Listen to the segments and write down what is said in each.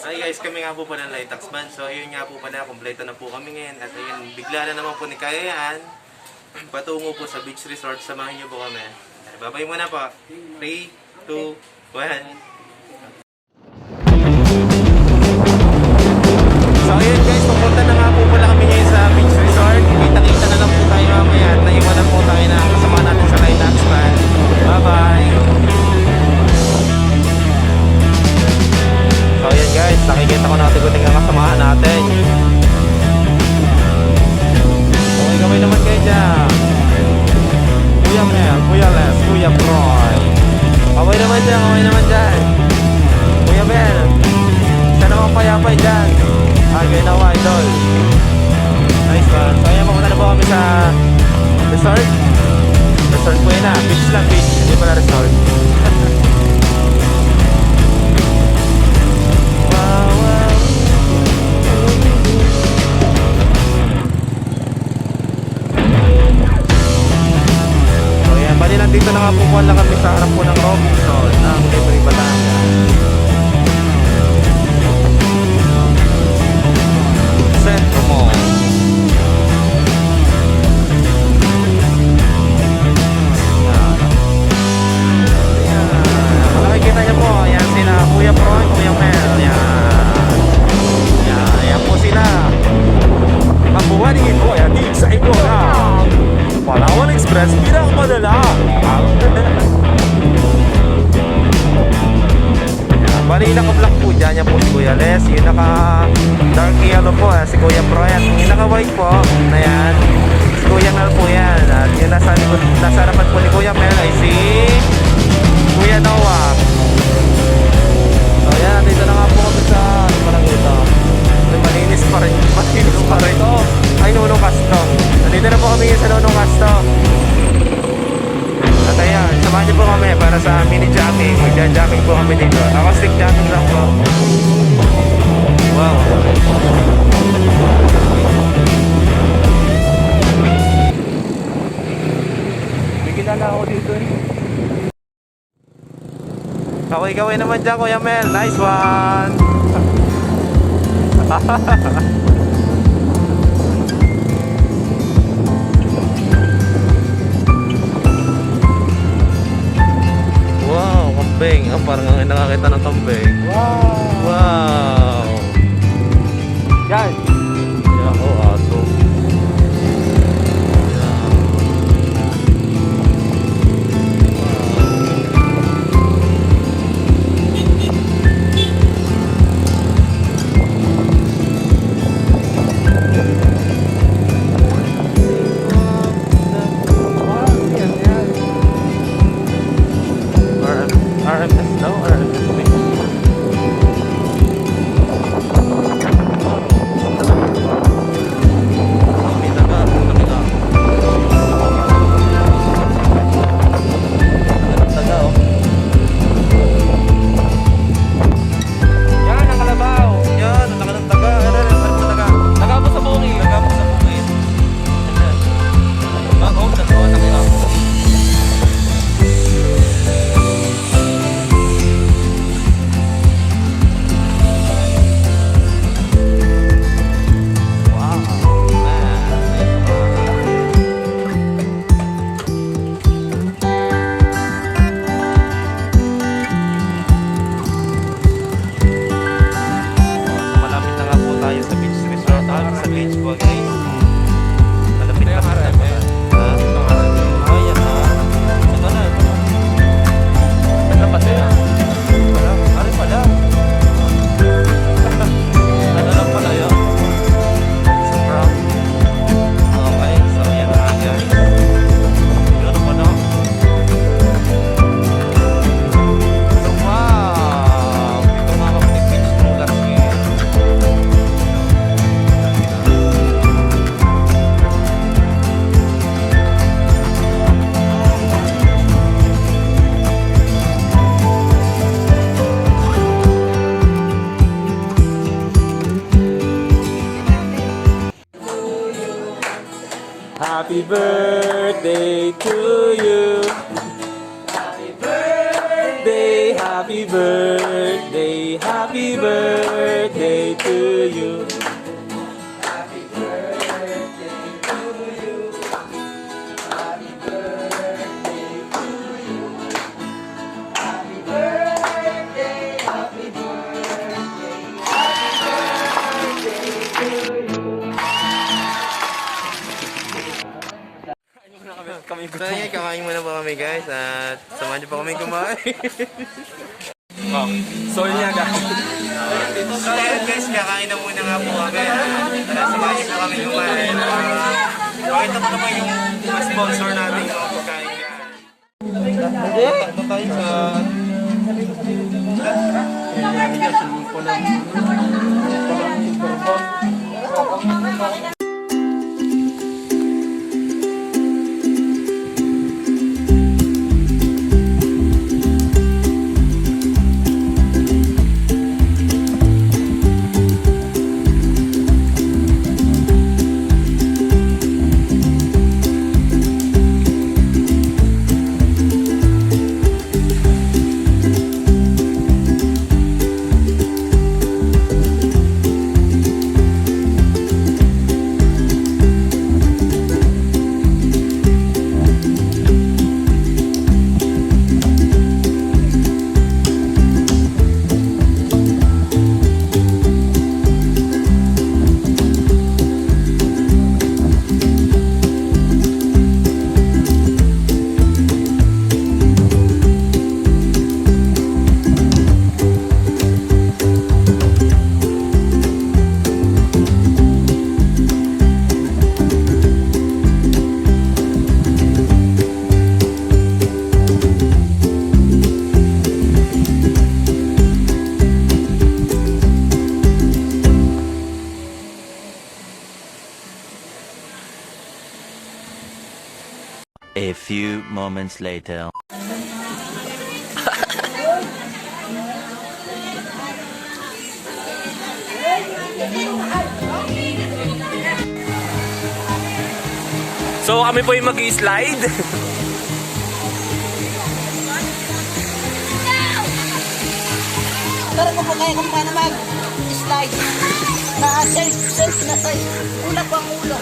Hi guys, kami nga po pala ng Lightax Band. So ayun nga po pala, kompleto na po kami ngayon. At ayun, bigla na naman po ni Kayan patungo po sa beach resort. Samahin niyo po kami. Babay muna po. 3, 2, 1. So ayun guys, pupunta na nga po pala kami ngayon sa beach resort. Kita-kita na lang po tayo mamaya. At naiwan na po tayo na kasama natin sa Lightax Band. Bye-bye! So ayan guys, nakikita ko natin kung tingnan kasamahan natin. Okay, kamay naman kayo dyan. Kuya Mel, Kuya Les, Kuya Troy. Okay naman dyan. Kuya Mel, siya naman payapay dyan. Agay na idol. Nice one. So ayan, pumunta na po kami sa resort. Resort po yun na, beach lang, beach. Hindi pala resort. Dito na nga po wala kami sa harap po ng Robinson ng Libre Batangas. Centro Mall. Yan. Makikita niyo po, yan sila Kuya Proy, Kuya Mel. Yan po sila. Mabuhanin po, yan din sa ito na Palawan Express, pirang madala. Bali, naka-black po dyan. Yan po si Kuya Les. Yung naka-dark yellow po, si Kuya Pro. Yan. Yung naka-white po, na yan, si Kuya Mel po yan. At yung nasa harapan po ni Kuya Mel ay si Kuya Noah. So yan, dito na nga po kami sa parang ito. Malinis pa rin. Ay, Nuno Castro. Nandito na po kami sa Nuno Castro. At ayan, samahan niyo po kami para sa mini jogging. Magja-jogging po kami dito. Acoustic jogging lang po. Wow. May kilala ako dito eh. Kaway-kaway naman dyan, Kuya Mel. Nice one. Wow, kambing. Oh, parang nakakita ng kambing. Wow. Yan. Yan, aso. Happy birthday to you. Happy birthday, happy birthday, happy birthday. kami So ngayon, kakain muna po kami guys at samahan niyo po kami kumain. Oh, so yun nga guys. So ayun guys, kakain na muna nga po kami. Tara, samahan niyo po kami kumain. Pakita mo naman yung sponsor natin ng pagkain guys. Ito tayo sa... A few moments later. So kami po yung mag-i-slide. Tara ko po kayo kung paano mag-slide. Na-self na size. Ulap ang ulo.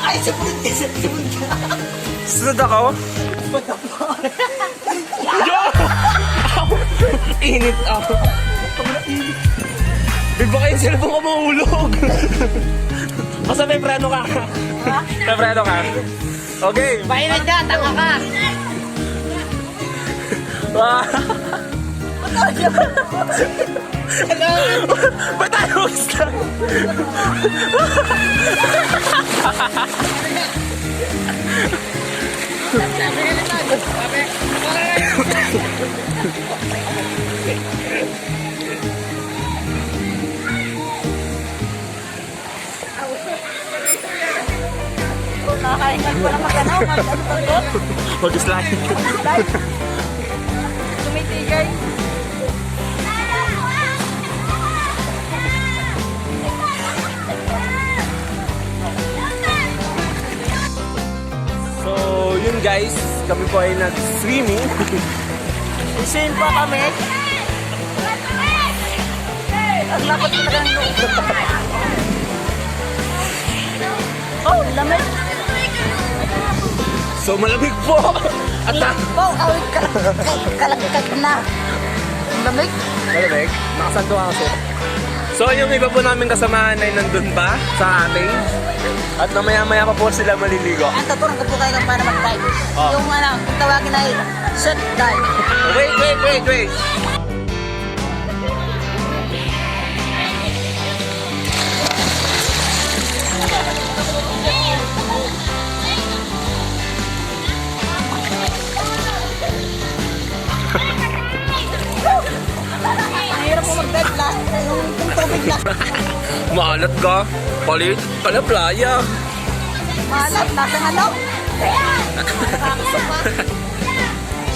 Ay, sabunod ka, sabunod ka. Sunod ako. Init ako. Baka yung cellphone ko mahulog. Basta may preno ka. May preno ka. Okay. Mainit ka, tanga ka. Ah. Ba't tayo isla? Nakakaingat pa naman ka na. Mag-slide. Tumitigay. So, yun guys. Kami po ay nag-swimming. Isin pa kami. Ang lapot ko talagang loob. Oh, lamig. So, malamig po. At Oh, awit ka. Kalagkag na. Lamig. malamig. Nakasanto ka kasi. So, yung iba po namin kasamahan ay nandun pa sa ating. At mamaya-maya pa po sila maliligo. Ang tuturang ko po kayo kung paano mag-dive. Oh. Yung kung tawagin ay shot dive. Wait. Mahirap po mag-dive na. Yung tubig na. Maalat ka. Palit pala playa. Malat, nasa ano?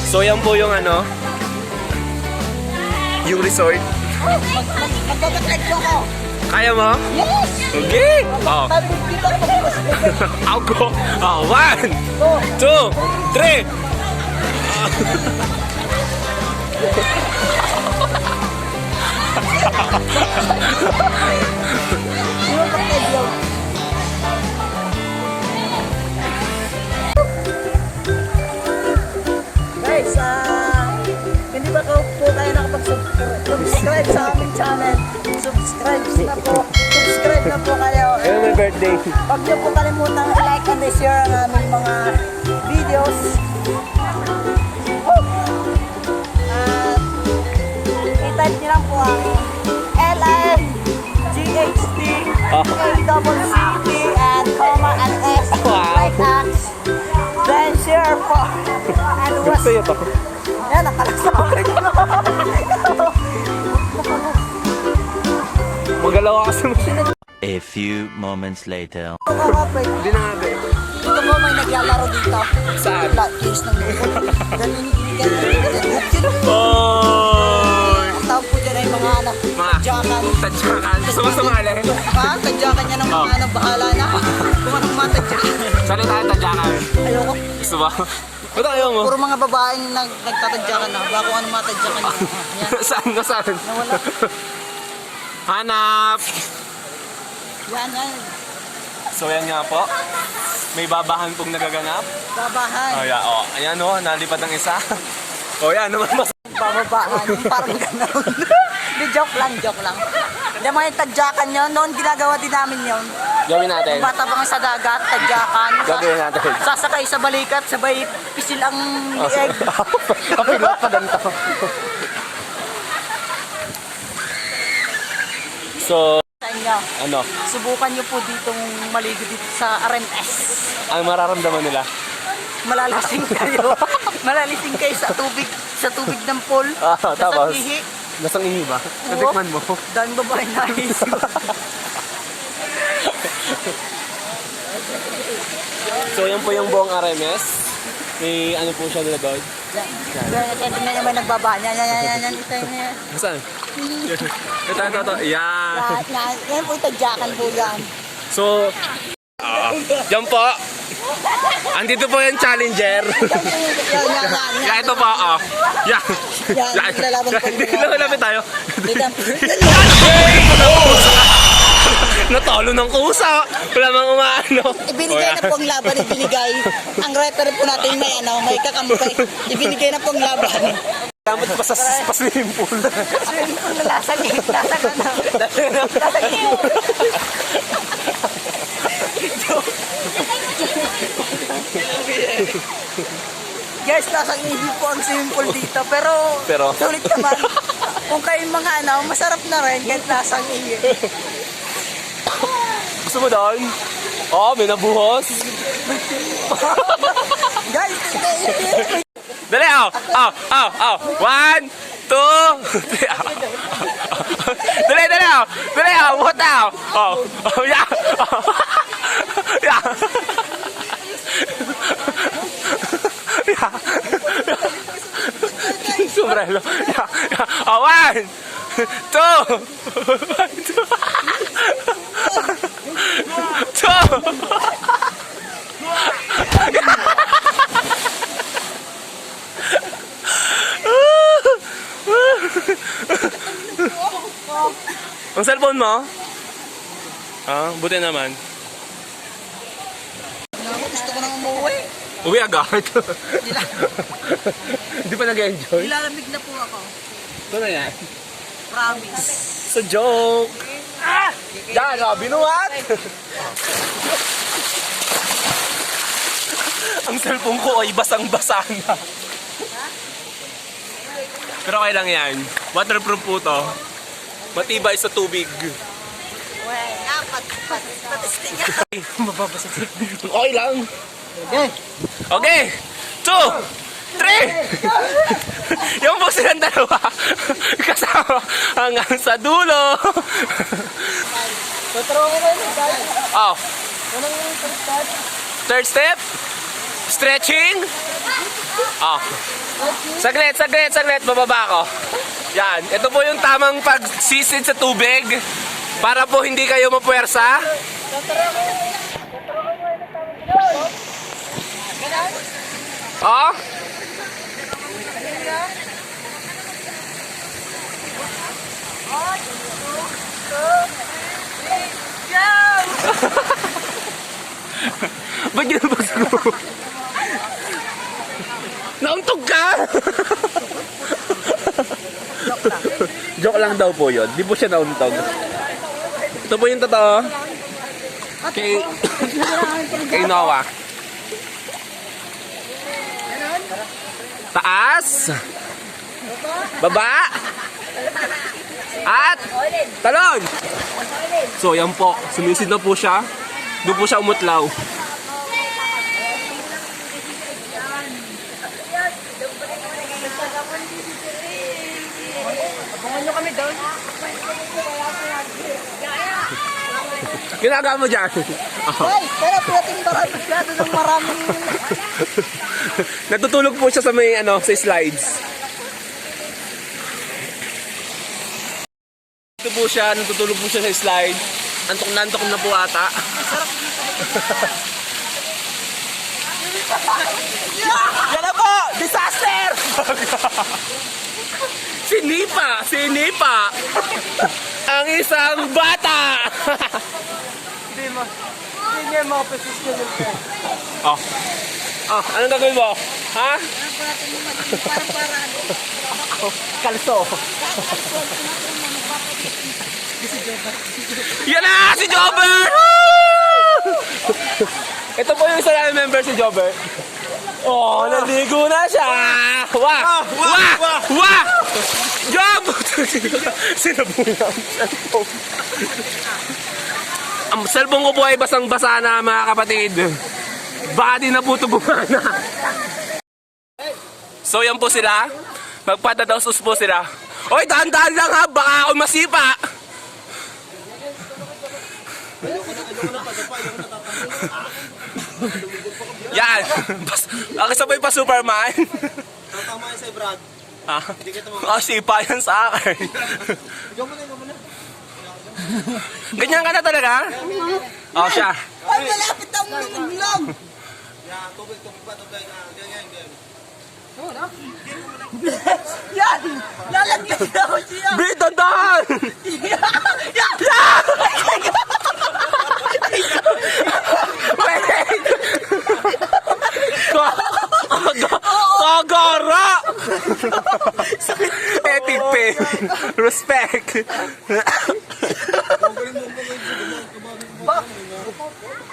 So, yan po yung yung resort. Magbabatlight po ako. Kaya mo? Yes! Okay. Oh. Sabi ko dito ako mas I'll go. Oh, 1, 2, 3. Yung pagkabyo. Guys, hindi ba po tayo nakapag-subscribe sa aming channel? Subscribe na po. Subscribe na po kayo. Ayun, may birthday. Huwag niyo po kalimutan i-like and i-share ang aming mga videos. At i-type niyo lang po ang LMGHT ACCT and comma and S like that. Then share po. And was Sa'yo to. yan, nakalasama. Magalaw ka kasi. A few moments later. Hindi na nga ba. Dito po may naglalaro dito. Saan? Kiss ng lupot. Ganun yun. Oy! Ang tawag po dyan ay mga anak. Mga Tadyakan. tadyakan. Gusto mo sumali? Ha? Tadyakan niya ng mga anak. Bahala na. Kung anong matadyakan. Sali tayo tadyakan. Ayoko. Gusto ba? Ba't ayaw mo? Puro mga babaeng nagtatadyakan na. Baka kung anong matadyakan niya. Yan. Saan? Nasaan? Nawala. Hanap! Yan, yan. So yan nga po. May babahan pong nagaganap. Babahan. Oh, yeah. Oh, ayan oh, nalipad ng isa. Oh, yan naman mas. Bababaan. Yung parang gano'n. Di, joke lang, joke lang. Hindi mo yung tadyakan yun. Noon ginagawa din namin yun. Gawin natin. Bata pa nga sa dagat, tadyakan. Gagawin natin. Sasakay sa balikat, sabay pisil ang lieg. Kapilot pa ganito. So, Sa inyo, ano? subukan nyo po ditong maligo dito sa RMS. Ang mararamdaman nila? Malalasing kayo. Malalasing kayo sa tubig ng pool. Tapos? Sa ihi. Lasang ihi ba? Natikman mo? Daming babae na isip. So, yan po yung buong RMS. May ano po siya nila doon? Ito na naman nagbabahan. Yan. Ito yan. Saan? Ito. Yan. Yan po tadyakan po yan. So, yan po. Andito po yung challenger. Yan, ito po. Yan. Yan, lalaban po. Lapit tayo. Yan. Natalo ng kusa. Wala mang umaano. Ibinigay na pong laban, ibinigay. Ang referee po natin may kakamukay. Ibinigay na pong laban. Dapat pa sa swimming pool. Swimming pool na lasag eh. Lasag na. Lasag eh. Guys, lasag hindi po ang swimming pool dito. Pero sulit naman. Kung kayong mga masarap na rin kahit lasag eh. Gusto mo doon? Oo, may nabuhos. Guys, Dali, One, two, three, Dali, what out? Yeah. Yeah. Sombrero. Yeah. One, two. Ang cellphone mo? Buti naman. gusto ko nang umuwi. Uwi agad. Hindi pa nag-enjoy? Nilalamig na po ako. Ito na yan. Promise. Sa joke. Yan, binuhat. Ang cellphone ko ay basang-basa na. Pero okay lang yan. Waterproof po to. Matibay sa tubig. Wala, patisting nga. Mababasa. Okay lang. Okay. Okay. 2, 3. Yung po silang dalawa. Kasama hanggang sa dulo. Tuturo ko na yun, guys. Oh. Anong yung start? Third step. Stretching. Oh. Saglit. Bababa ako. Yan. Ito po yung tamang pagsisid sa tubig. Para po hindi kayo mapuwersa. Oh. Ba't yun ba siguro? Nauntog ka! Joke lang daw po yun. Di po siya nauntog. Ito po yung totoo. Kay Noah. Taas. Baba. At talon. So yan po. Sumisid na po siya. Doon po siya umutlaw. Ginagawa mo dyan. Ay, pero pwedeng masyado ng maraming... Natutulog po siya sa may sa slides. Ito po siya, natutulog po siya sa slide. Antok na po ata. Yan na po! Disaster! Sinipa! Ang isang bata! Hindi niya mga position ng Oh. Anong gagawin mo? Ha? Kalso. Yan na! Si Jobber! Ito po yung isa namin member, si Jobber. Oh, naligo na siya! Wah! Job! Sinabunan ang cellphone. Ang cellphone ko po ay basang-basa na, mga kapatid. Baka di na po ito gumana. So yan po sila. Magpadadaos po sila. Oy, dahan-dahan lang ha, baka ako masipa. Yan. Akisabay pa Superman. Tama yan sa'yo, Brad. Ha? Sipa yan sa akin. Ganyan ka na talaga? Oh, siya. Ay, malapit ang lumulong! Yan, tubig pa, tubig na. Ganyan. Yan! Lalagyan na ako siya! Brit, dandahan! Kagara! Epic pain. Respect.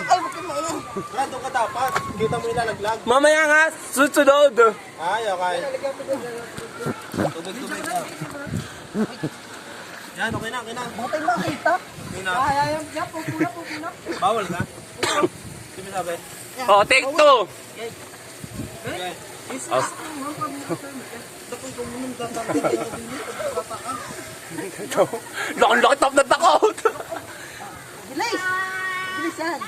Ay, bakit mo yun? Brad, doon ka dapat. Kita mo ilalaglag. Mamaya nga, susunod. Ay, okay. Tubig na. Yan, okay na. Bakit makita? Okay na. Ay, pupuna. Bawal ka? Sige sabi. Oh, take two. Okay. Laki top na takot. Bilis! Bilisan!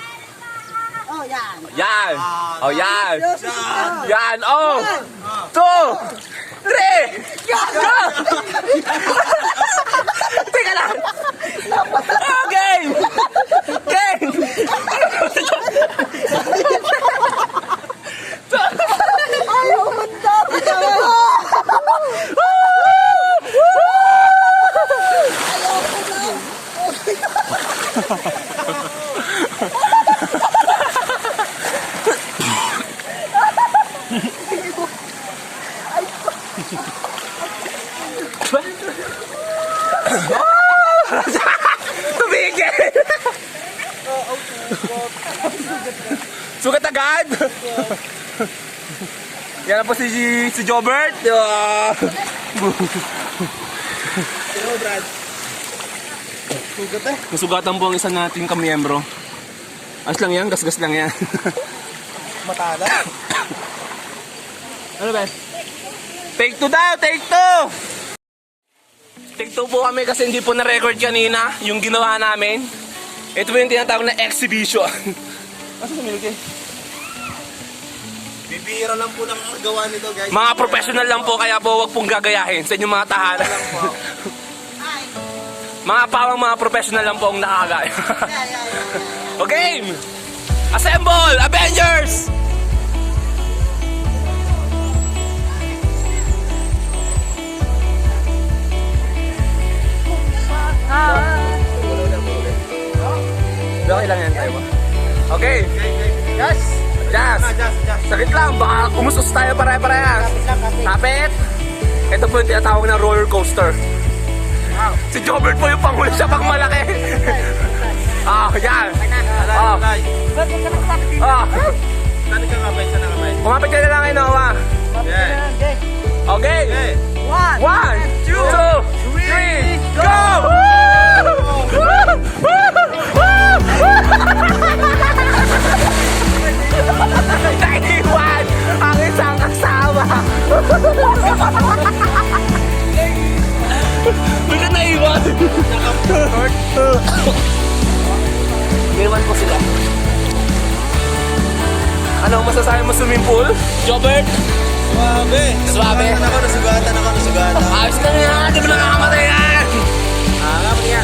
Oh, yan! Yan. Oh, yan. Yan! Yan. Oh. 2, 3. Go! Teka lang. Okay. Game. Ayaw umanda! Tumigil. Sugat agad. Yan na po si Jobert. Pero, Brad. Sugat eh. Nasugatan po ang isa nating kamiyembro. Ayos lang yan, gas-gas lang yan. Matala. Ano ba? Take two daw, take two! Take two po kami kasi hindi po na-record kanina yung ginawa namin. Ito po yung tinatawag na exhibition. Asa sa milk eh? Bibira lang po ng gawa nito, guys. Mga professional lang po, kaya po wag pong gagayahin sa inyong mga tahanan. Mga pawang mga professional lang po ang nakakagaya. Okay! Assemble! Avengers! Okay lang yan tayo. Okay. Yes! Jazz. Sakit lang. Baka umusos tayo pare-parehas. Kapit. Ito po yung tinatawag na roller coaster. Si Jobert po yung panghuli siya pang malaki. Yan. Saan ka kamay? Saan ang kamay? Kumapit ka na lang kay Noah. Yan. Okay. Okay. 1, 2, 3, go! Naiwan ang isang kasama. Bigla naiwan. Naiwan ko sila. Ano masasabi mo swimming pool? Jobert? Suwabe. Nasugatan ako. Ayos ka nga, di mo nakakamatay yan! Kapag nga.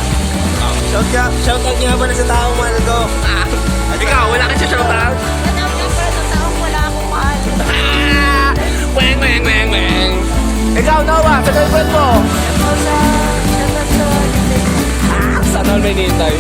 Shoutout nga ba na sa taong mahal ko? Ikaw, wala ka siya shoutout? Hanap ka para sa taong wala akong mahal. Weng, weng, weng, weng. Ikaw, Noah, sa girlfriend mo? Ito sa... Sana all may nintay.